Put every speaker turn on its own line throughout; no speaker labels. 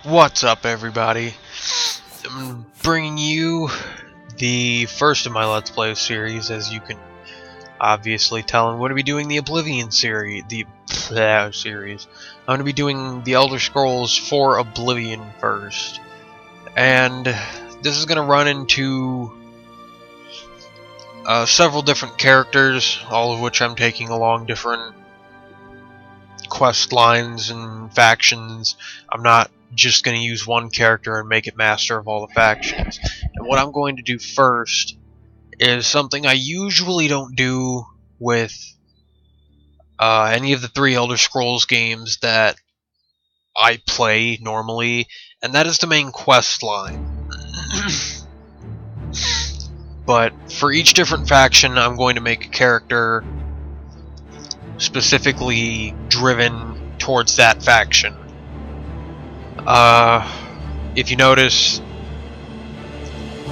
What's up, everybody? I'm bringing you the first of my Let's Play series. As you can obviously tell, I'm going to be doing the Oblivion series. Series. I'm going to be doing the Elder Scrolls 4 Oblivion first. And this is going to run into several different characters, all of which I'm taking along different quest lines and factions. I'm not just going to use one character and make it master of all the factions. And what I'm going to do first is something I usually don't do with any of the 3 Elder Scrolls games that I play normally, and that is the main quest line. But for each different faction, I'm going to make a character specifically driven towards that faction. If you notice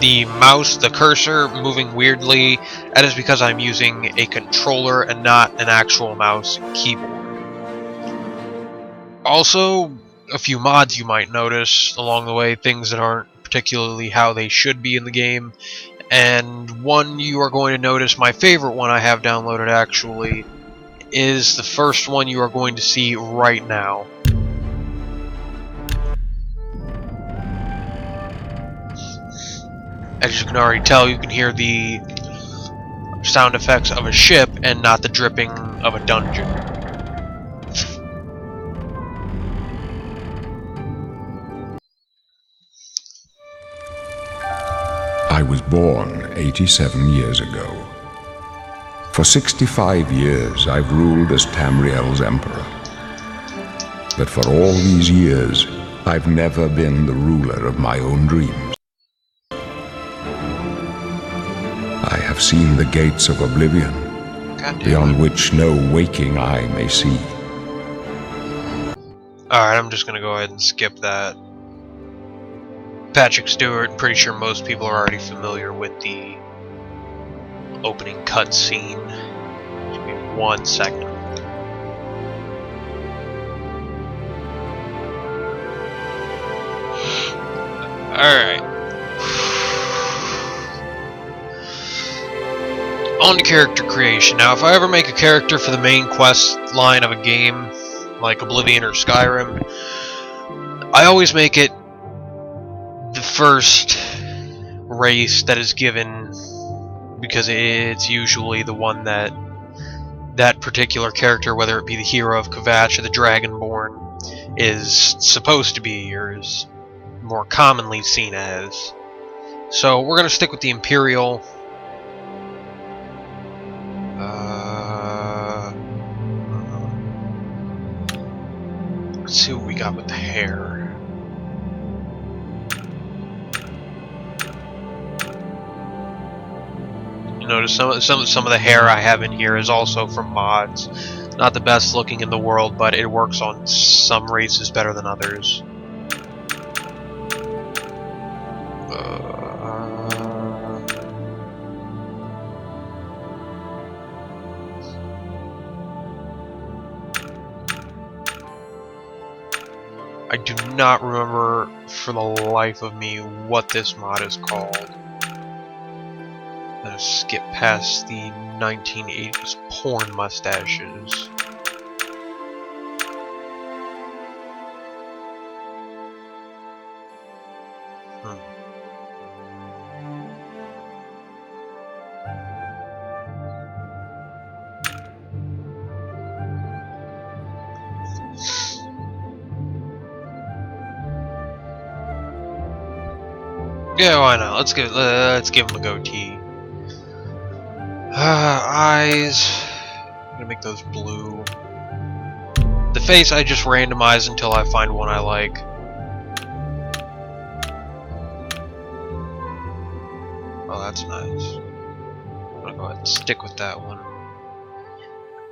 the mouse, the cursor moving weirdly, that is because I'm using a controller and not an actual mouse and keyboard. Also, a few mods you might notice along the way, things that aren't particularly how they should be in the game. And one you are going to notice, my favorite one I have downloaded actually, is the first one you are going to see right now. As you can already tell, you can hear the sound effects of a ship and not the dripping of a dungeon.
I was born 87 years ago. For 65 years I've ruled as Tamriel's emperor. But for all these years, I've never been the ruler of my own dreams. I have seen the gates of Oblivion, beyond which no waking eye may see.
Alright, I'm just gonna go ahead and skip that. Patrick Stewart, pretty sure most people are already familiar with the opening cutscene. Give me 1 second. Alright. On to character creation. Now, if I ever make a character for the main quest line of a game, like Oblivion or Skyrim, I always make it the first race that is given, because it's usually the one that that particular character, whether it be the hero of Kvatch or the Dragonborn, is supposed to be, or is more commonly seen as. So we're going to stick with the Imperial. Let's see what we got with the hair. You notice some of the hair I have in here is also from mods. Not the best looking in the world, but it works on some races better than others. I do not remember for the life of me what this mod is called. Let's skip past the 1980s porn mustaches. Yeah, why not? Let's give him a goatee. Eyes. I'm gonna make those blue. The face I just randomize until I find one I like. Oh, that's nice. I'm gonna go ahead and stick with that one.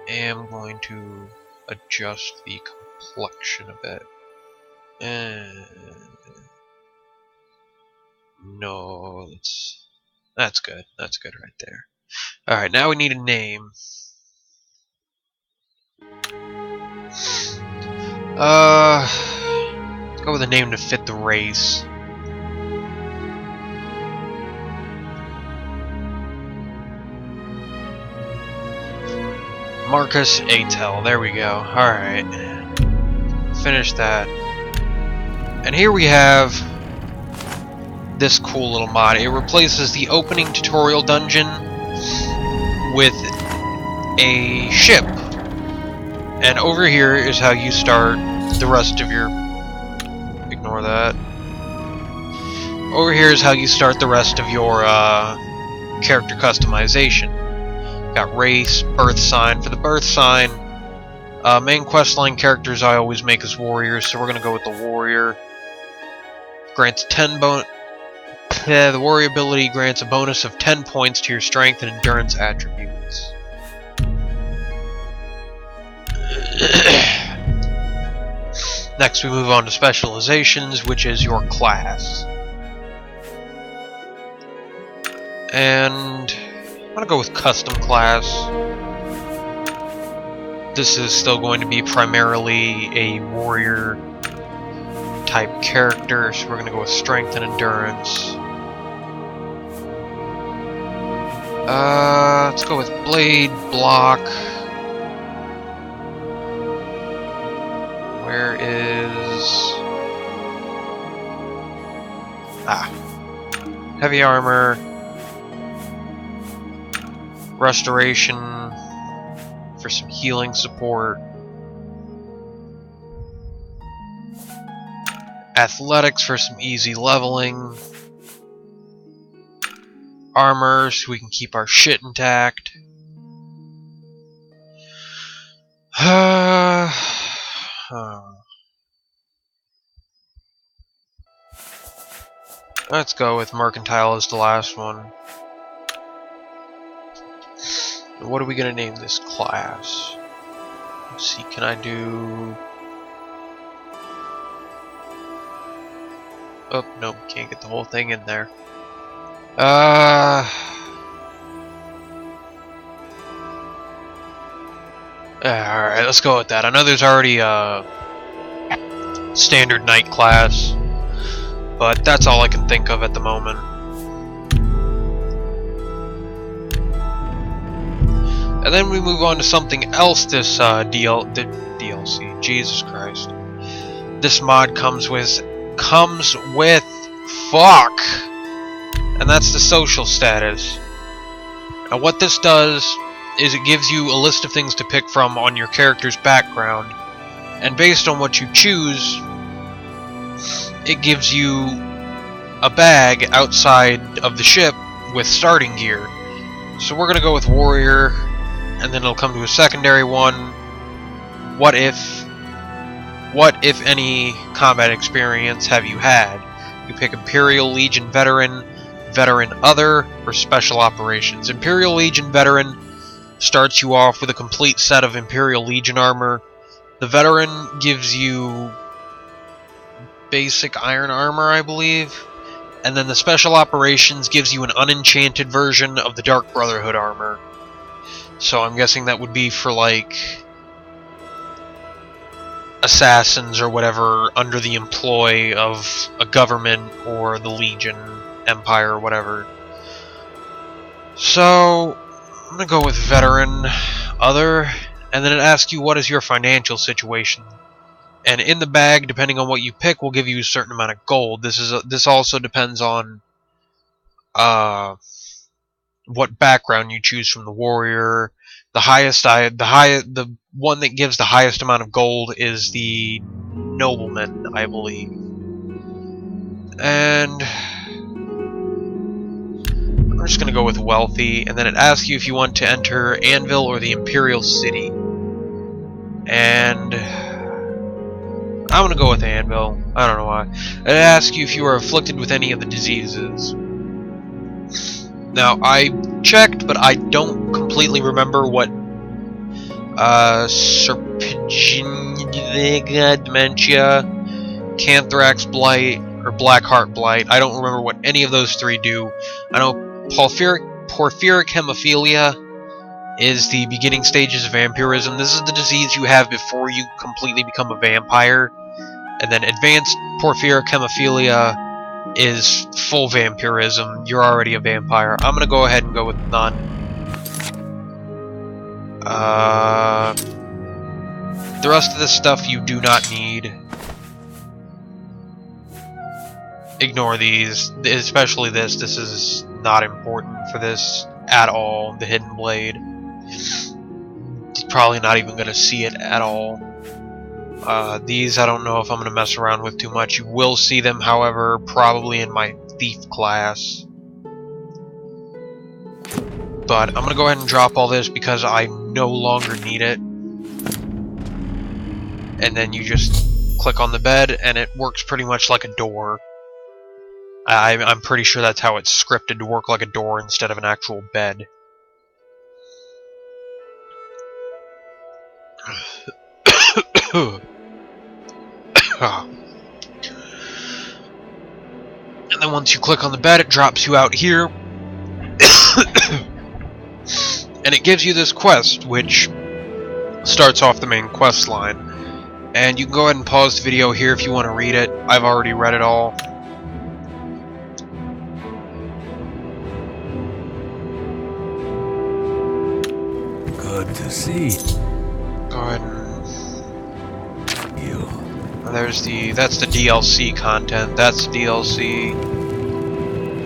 I'm going to adjust the complexion a bit. And no, that's good. That's good right there. Alright, now we need a name. Go with a name to fit the race. Marcus Aitel. There we go. Alright. Finish that. And here we have this cool little mod. It replaces the opening tutorial dungeon with a ship. And over here is how you start the rest of your... Ignore that. Over here is how you start the rest of your character customization. Got race, birth sign. For the birth sign, main questline characters I always make as warriors, so we're gonna go with the warrior. Grants 10 the warrior ability grants a bonus of 10 points to your strength and endurance attributes. Next we move on to specializations, which is your class. And I'm gonna go with custom class. This is still going to be primarily a warrior type character, so we're gonna go with strength and endurance. Let's go with blade, block. Where is... heavy armor, restoration for some healing support, athletics for some easy leveling, armor so we can keep our shit intact. Let's go with mercantile as the last one. What are we gonna name this class? Let's see, can I do... Oh, nope, can't get the whole thing in there. Alright, let's go with that. I know there's already a standard knight class, but that's all I can think of at the moment. And then we move on to something else this DLC. Jesus Christ. This mod comes with fuck! And that's the social status. Now what this does is it gives you a list of things to pick from on your character's background, and based on what you choose, it gives you a bag outside of the ship with starting gear. So we're gonna go with warrior, and then it'll come to a secondary one. What if any combat experience have you had? You pick Imperial Legion Veteran, Veteran Other, or Special Operations. Imperial Legion Veteran starts you off with a complete set of Imperial Legion armor. The Veteran gives you basic iron armor, I believe. And then the Special Operations gives you an unenchanted version of the Dark Brotherhood armor. So I'm guessing that would be for, like, assassins or whatever under the employ of a government or the Legion, Empire, or whatever. So I'm gonna go with Veteran Other, and then it asks you what is your financial situation. And in the bag, depending on what you pick, will give you a certain amount of gold. This also depends on what background you choose from the warrior. The one that gives the highest amount of gold is the nobleman, I believe. And I'm just gonna go with wealthy, and then it asks you if you want to enter Anvil or the Imperial City. And I'm gonna go with Anvil. I don't know why. It asks you if you are afflicted with any of the diseases. Now, I checked, but I don't completely remember what dementia, Canthrax Blight, or Blackheart Blight. I don't remember what any of those three do. I know porphyric hemophilia is the beginning stages of vampirism. This is the disease you have before you completely become a vampire. And then advanced porphyrochemophilia is full vampirism. You're already a vampire. I'm gonna go ahead and go with none. The rest of this stuff you do not need. Ignore these, especially this. This is not important for this at all. The hidden blade. Probably not even going to see it at all. These I don't know if I'm going to mess around with too much. You will see them, however, probably in my thief class. But I'm going to go ahead and drop all this because I no longer need it. And then you just click on the bed and it works pretty much like a door. I'm pretty sure that's how it's scripted to work like a door instead of an actual bed. And then once you click on the bed, it drops you out here. And it gives you this quest, which starts off the main quest line. And you can go ahead and pause the video here if you want to read it. I've already read it all.
Good to see.
Go ahead and... that's the DLC content. That's the DLC.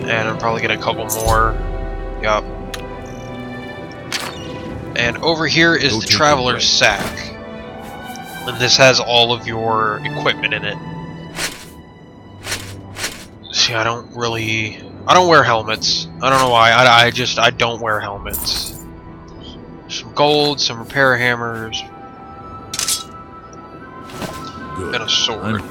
And I'm probably getting a couple more. Yup. And over here is the Traveler's Sack. And this has all of your equipment in it. See, I don't wear helmets. I don't know why. I don't wear helmets. Some gold, some repair hammers, and a sword.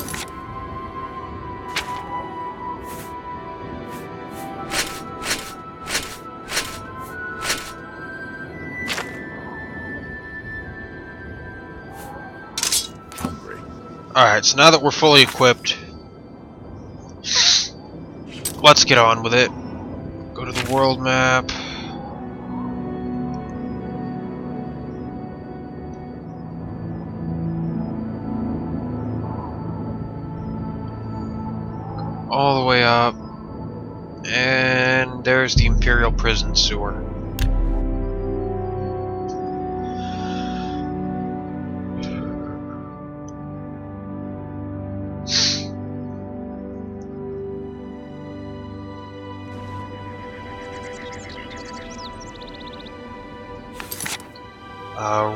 Alright, so now that we're fully equipped, let's get on with it. Go to the world map. All the way up, and there's the Imperial Prison Sewer.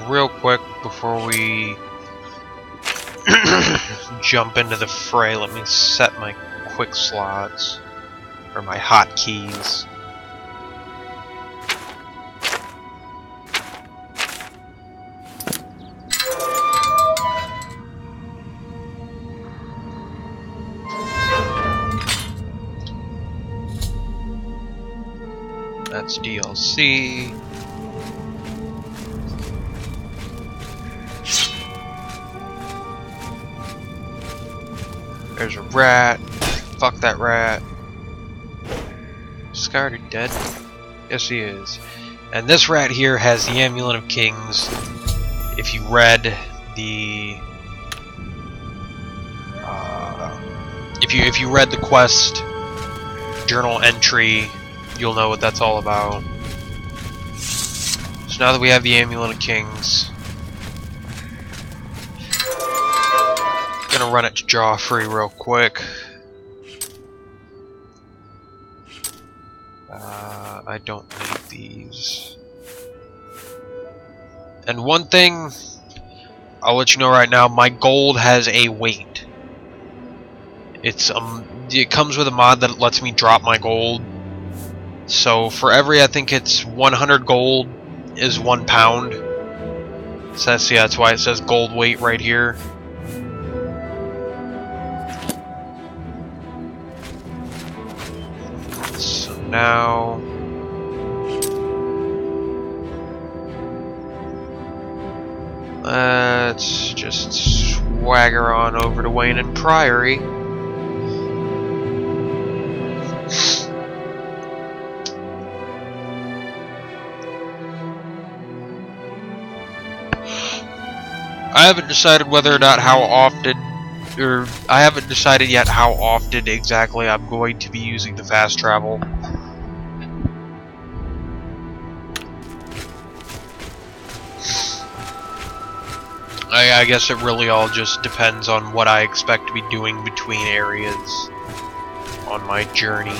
Real quick before we jump into the fray, let me set my quick slots, or my hotkeys. That's DLC. There's a rat. Fuck that rat. Is this guy already dead? Yes, he is. And this rat here has the Amulet of Kings. If you read the if you read the quest journal entry, you'll know what that's all about. So now that we have the Amulet of Kings, gonna run it to Joffrey real quick. I don't need these. And one thing I'll let you know right now, my gold has a weight. It comes with a mod that lets me drop my gold. So for every, I think it's 100 gold is 1 pound. So that's why it says gold weight right here. So now let's just swagger on over to Wayne and Priory. I haven't decided whether or not how often or I haven't decided yet how often exactly I'm going to be using the fast travel. I guess it really all just depends on what I expect to be doing between areas on my journey.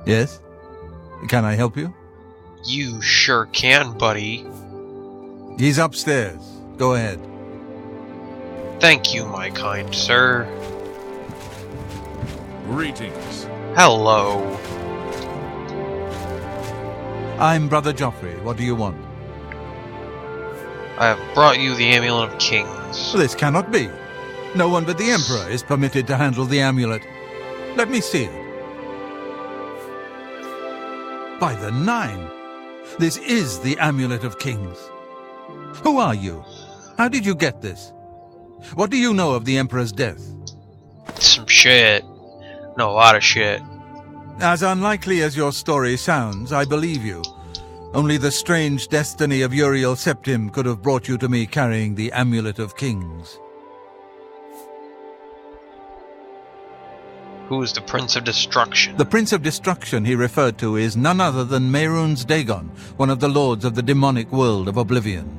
Yes? Can I help you?
You sure can, buddy.
He's upstairs. Go ahead.
Thank you, my kind sir.
Greetings.
Hello.
I'm Brother Joffrey. What do you want?
I have brought you the Amulet of Kings.
This cannot be. No one but the Emperor is permitted to handle the amulet. Let me see it. By the Nine! This is the Amulet of Kings. Who are you? How did you get this? What do you know of the Emperor's death?
Some shit. No, a lot of shit.
As unlikely as your story sounds, I believe you. Only the strange destiny of Uriel Septim could have brought you to me carrying the Amulet of Kings.
Who is the Prince of Destruction?
The Prince of Destruction he referred to is none other than Mehrunes Dagon, one of the lords of the demonic world of Oblivion.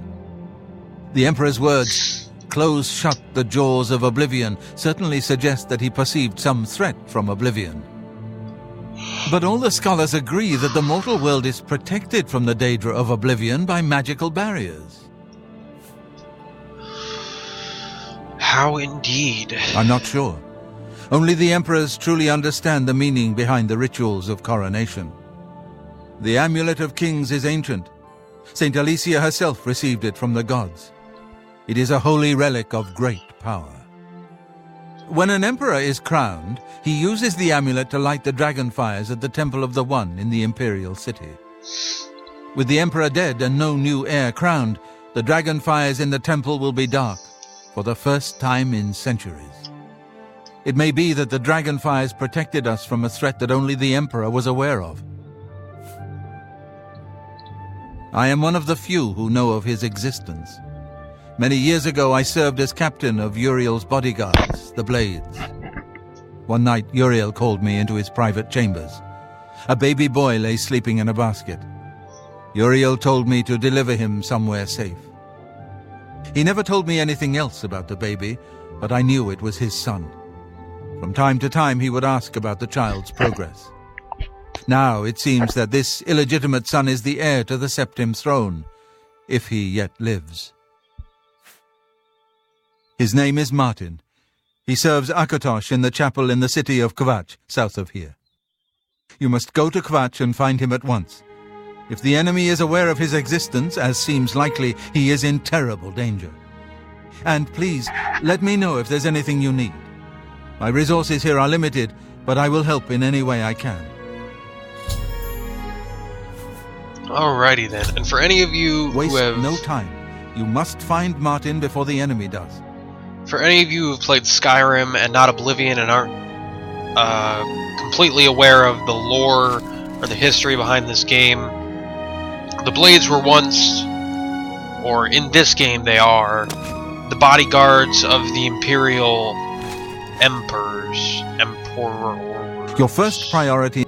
The Emperor's words, "Close shut the jaws of Oblivion," certainly suggest that he perceived some threat from Oblivion. But all the scholars agree that the mortal world is protected from the Daedra of Oblivion by magical barriers.
How indeed.
I'm not sure. Only the emperors truly understand the meaning behind the rituals of coronation. The Amulet of Kings is ancient. Saint Alicia herself received it from the gods. It is a holy relic of great power. When an emperor is crowned, he uses the amulet to light the dragon fires at the Temple of the One in the imperial city. With the emperor dead and no new heir crowned, the dragon fires in the temple will be dark, for the first time in centuries. It may be that the dragon fires protected us from a threat that only the Emperor was aware of. I am one of the few who know of his existence. Many years ago I served as captain of Uriel's bodyguards, the Blades. One night Uriel called me into his private chambers. A baby boy lay sleeping in a basket. Uriel told me to deliver him somewhere safe. He never told me anything else about the baby, but I knew it was his son. From time to time he would ask about the child's progress. Now it seems that this illegitimate son is the heir to the Septim throne, if he yet lives. His name is Martin. He serves Akatosh in the chapel in the city of Kvatch, south of here. You must go to Kvatch and find him at once. If the enemy is aware of his existence, as seems likely, he is in terrible danger. And please, let me know if there's anything you need. My resources here are limited, but I will help in any way I can.
Alrighty then, and for any of you
Waste
who have...
no time. You must find Martin before the enemy does.
For any of you who have played Skyrim and not Oblivion and aren't completely aware of the lore or the history behind this game, the Blades were once, or in this game they are, the bodyguards of the Imperial Emperors.
Your first priority...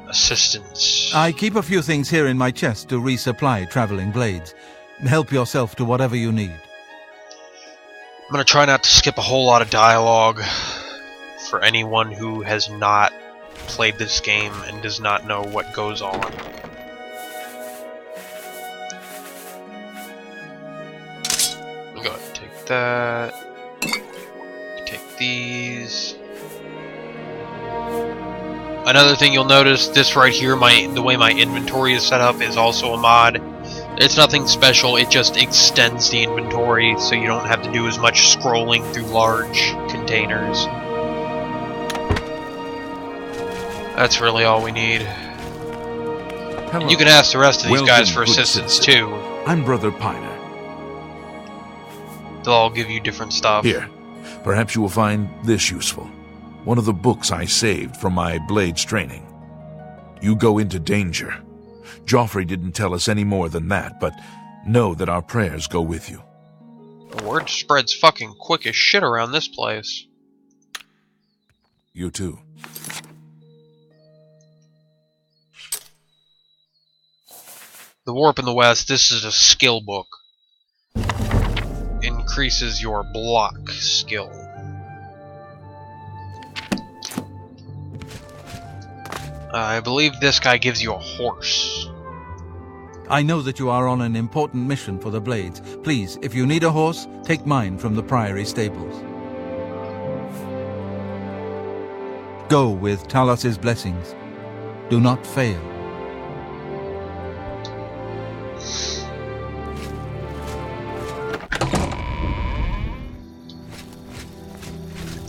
Assistance.
I keep a few things here in my chest to resupply traveling blades. Help yourself to whatever you need.
I'm gonna try not to skip a whole lot of dialogue for anyone who has not played this game and does not know what goes on. Go ahead and take that. Take these. Another thing you'll notice, this right here, the way my inventory is set up is also a mod. It's nothing special, it just extends the inventory so you don't have to do as much scrolling through large containers. That's really all we need.
Hello.
You can ask the rest of these
Welcome,
guys for
good
assistance
citizen.
too.
I'm Brother Piner.
They'll all give you different stuff.
Here, perhaps you will find this useful. One of the books I saved from my blades training. You go into danger. Joffrey didn't tell us any more than that, but know that our prayers go with you.
The word spreads fucking quick as shit around this place.
You too.
The Warp in the West, this is a skill book. Increases your block skill. I believe this guy gives you a horse.
I know that you are on an important mission for the Blades. Please, if you need a horse, take mine from the Priory stables. Go with Talos's blessings. Do not fail.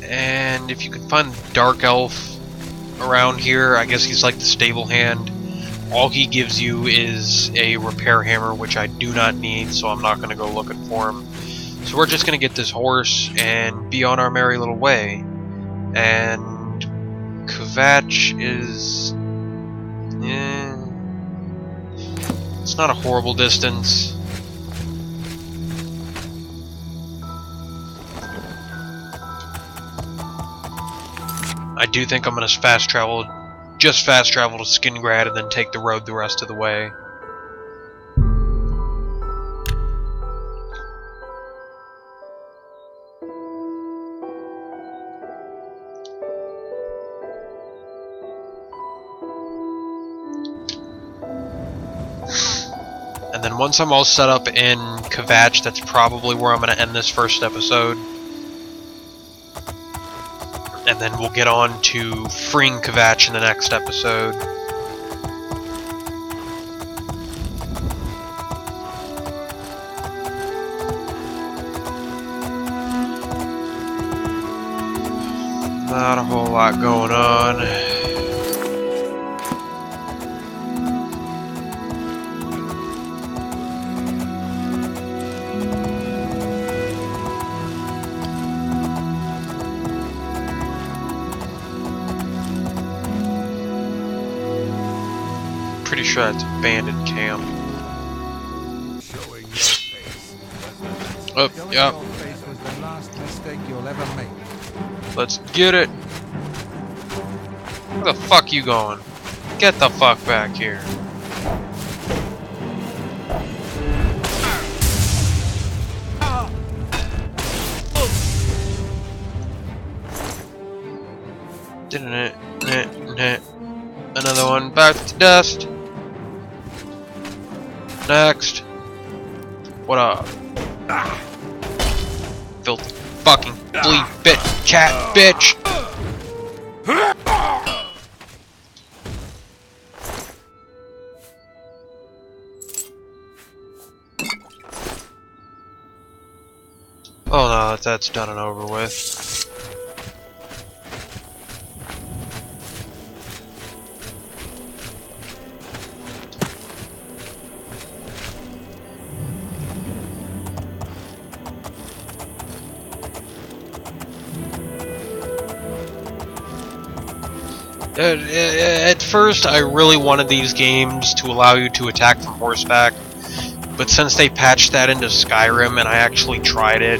And if you can find the Dark Elf around here, I guess he's like the stable hand. All he gives you is a repair hammer, which I do not need, so I'm not going to go looking for him. So we're just going to get this horse and be on our merry little way. And Kvatch is... it's not a horrible distance. I do think I'm going to fast travel to Skingrad and then take the road the rest of the way. And then once I'm all set up in Kvatch, that's probably where I'm going to end this first episode. And then we'll get on to freeing Kvatch in the next episode. Not a whole lot going on. Pretty sure that's abandoned camp. Oh, yeah. Let's get it. Where the fuck you going? Get the fuck back here. Another one back to dust. Next. What up? Filthy fucking flea bit cat bitch. Oh no, that's done and over with. At first, I really wanted these games to allow you to attack from horseback, but since they patched that into Skyrim and I actually tried it,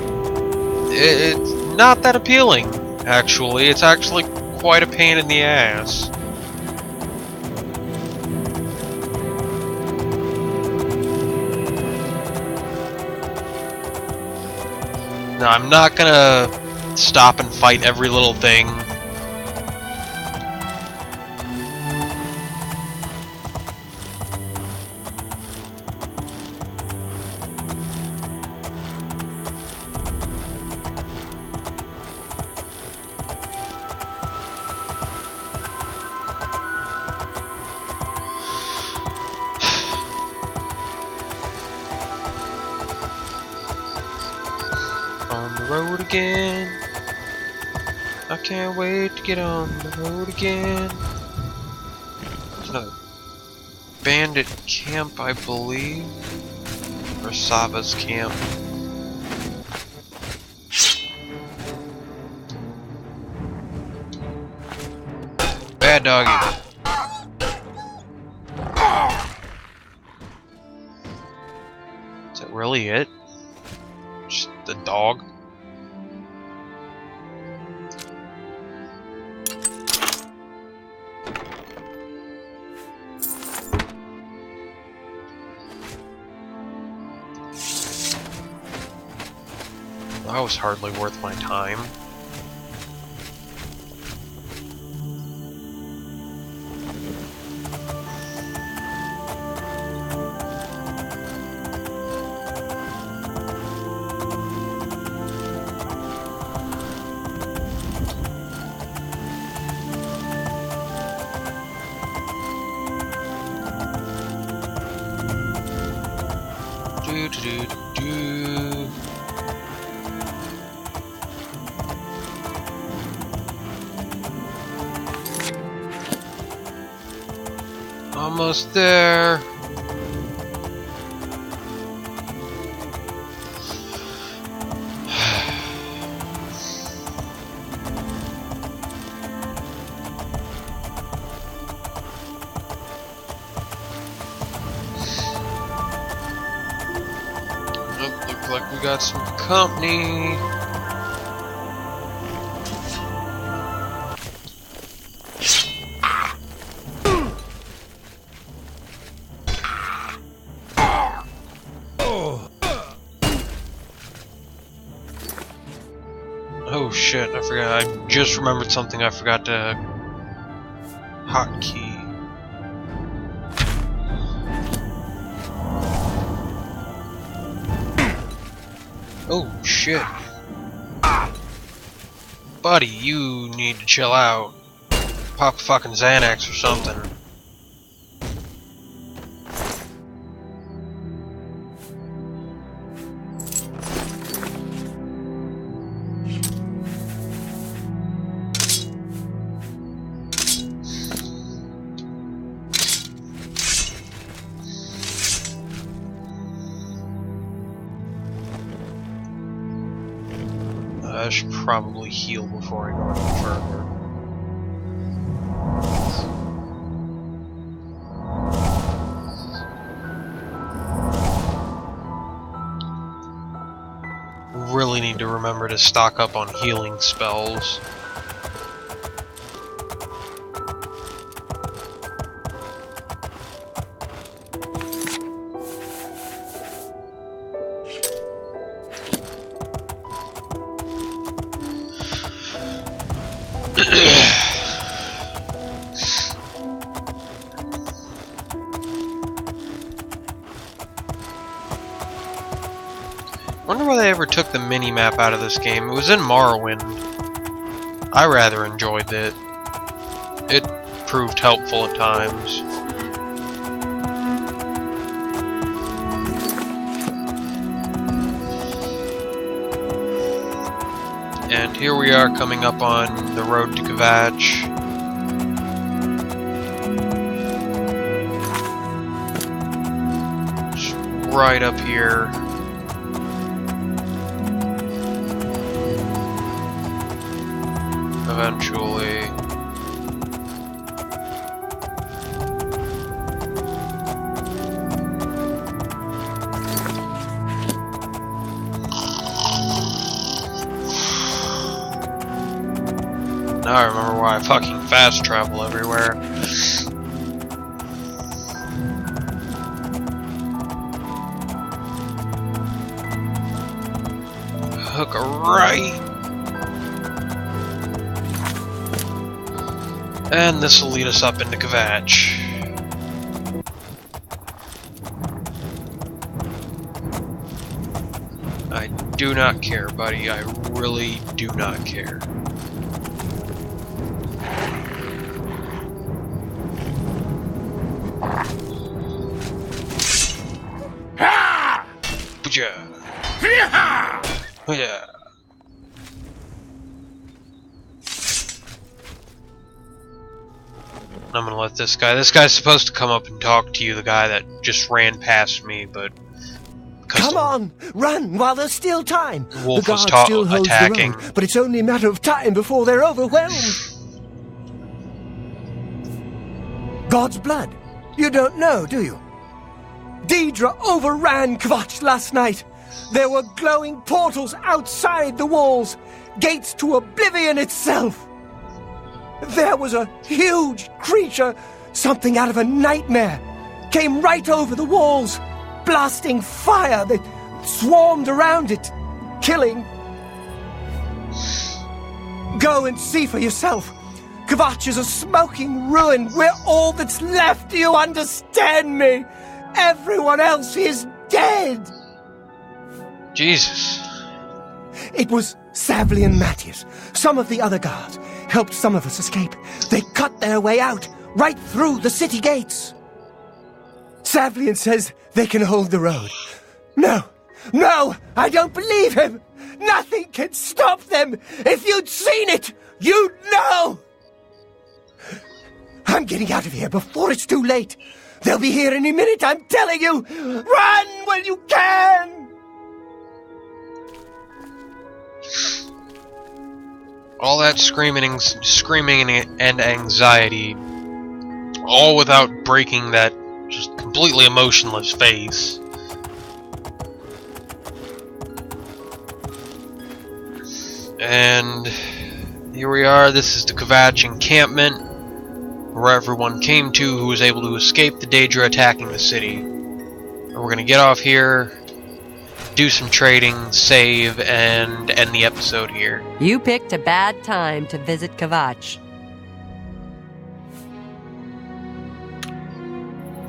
it's not that appealing, actually. It's actually quite a pain in the ass. Now, I'm not gonna stop and fight every little thing. On the road again. I can't wait to get on the road again. There's another bandit camp, I believe. Or Sava's camp. Mad doggy. Is that really it? Just the dog? That was hardly worth my time. Do. Almost there. Looks like we got some company. Oh shit, I forgot. I just remembered something I forgot to hotkey. Oh shit. Buddy, you need to chill out. Pop a fucking Xanax or something. I should probably heal before I go any further. Really need to remember to stock up on healing spells. Wonder why they ever took the mini-map out of this game. It was in Morrowind. I rather enjoyed it. It proved helpful at times. And here we are coming up on the road to Kvatch. Just right up here. Eventually. Now I remember why I fucking fast travel everywhere. Hook a right. And this will lead us up into Kvatch. I do not care, buddy. I really do not care. Yeah. I'm gonna let this guy's supposed to come up and talk to you, the guy that just ran past me, but...
Come on! Run while there's still time!
Wolf
the
was
guard still holds
attacking.
the road, but it's only a matter of time before they're overwhelmed! God's blood? You don't know, do you? Deidre overran Kvatch last night. There were glowing portals outside the walls, gates to Oblivion itself. There was a huge creature, something out of a nightmare, came right over the walls, blasting fire that swarmed around it, killing. Go and see for yourself. Kvatch is a smoking ruin. We're all that's left. Do you understand me? Everyone else is dead.
Jesus.
It was Savli and Matthias. Some of the other guards helped some of us escape. They cut their way out, right through the city gates. Savlian says they can hold the road. No, I don't believe him. Nothing can stop them. If you'd seen it, you'd know. I'm getting out of here before it's too late. They'll be here any minute, I'm telling you. Run when you can.
All that screaming and anxiety, all without breaking that just completely emotionless face. And here we are. This is the Kvatch encampment, where everyone came to who was able to escape the Daedra attacking the city. And we're gonna get off here, do some trading, save, and end the episode here.
You picked a bad time to visit Kvatch.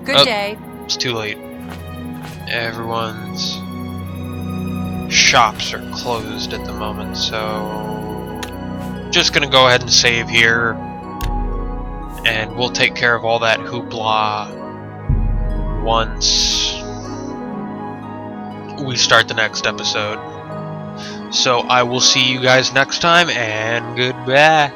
Good day.
It's too late. Everyone's shops are closed at the moment, so just gonna go ahead and save here, and we'll take care of all that hoopla once we start the next episode. So I will see you guys next time, and goodbye.